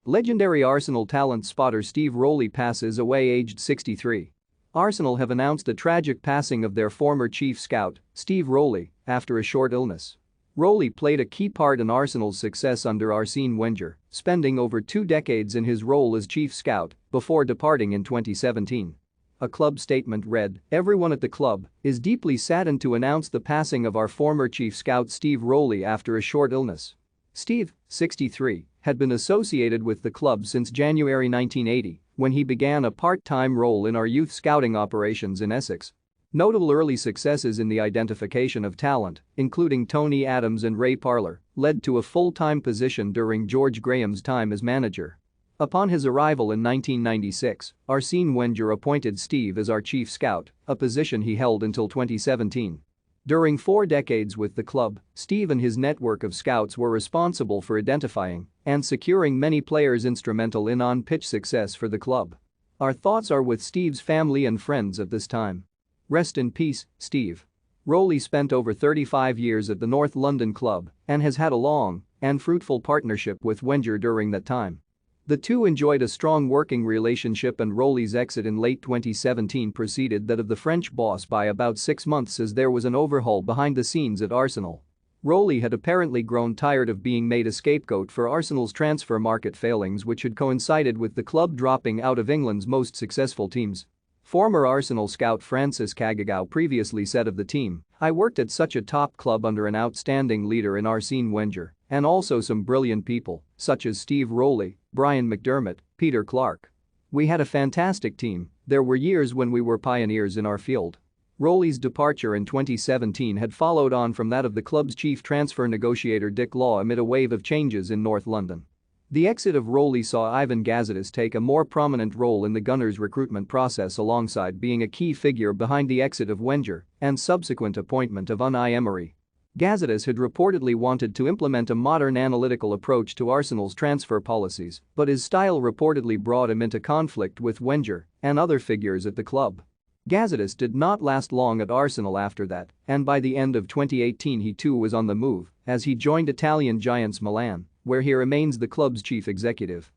Legendary Arsenal talent spotter Steve Rowley passes away aged 63. Arsenal have announced the tragic passing of their former chief scout, Steve Rowley, after a short illness. Rowley played a key part in Arsenal's success under Arsene Wenger, spending over 2 decades in his role as chief scout before departing in 2017. A club statement read, "Everyone at the club is deeply saddened to announce the passing of our former chief scout Steve Rowley after a short illness." Steve, 63, had been associated with the club since January 1980, when he began a part-time role in our youth scouting operations in Essex. Notable early successes in the identification of talent, including Tony Adams and Ray Parlour, led to a full-time position during George Graham's time as manager. Upon his arrival in 1996, Arsene Wenger appointed Steve as our chief scout, a position he held until 2017. During 4 decades with the club, Steve and his network of scouts were responsible for identifying and securing many players instrumental in on-pitch success for the club. Our thoughts are with Steve's family and friends at this time. Rest in peace, Steve. Rowley spent over 35 years at the North London club and has had a long and fruitful partnership with Wenger during that time. The two enjoyed a strong working relationship, and Rowley's exit in late 2017 preceded that of the French boss by about 6 months, as there was an overhaul behind the scenes at Arsenal. Rowley had apparently grown tired of being made a scapegoat for Arsenal's transfer market failings, which had coincided with the club dropping out of England's most successful teams. Former Arsenal scout Francis Kagagao previously said of the team, "I worked at such a top club under an outstanding leader in Arsene Wenger, and also some brilliant people, such as Steve Rowley, Brian McDermott, Peter Clark. We had a fantastic team. There were years when we were pioneers in our field." Rowley's departure in 2017 had followed on from that of the club's chief transfer negotiator Dick Law amid a wave of changes in North London. The exit of Rowley saw Ivan Gazidis take a more prominent role in the Gunners' recruitment process, alongside being a key figure behind the exit of Wenger and subsequent appointment of Unai Emery. Gazidis had reportedly wanted to implement a modern analytical approach to Arsenal's transfer policies, but his style reportedly brought him into conflict with Wenger and other figures at the club. Gazidis did not last long at Arsenal after that, and by the end of 2018 he too was on the move as he joined Italian giants Milan, where he remains the club's chief executive.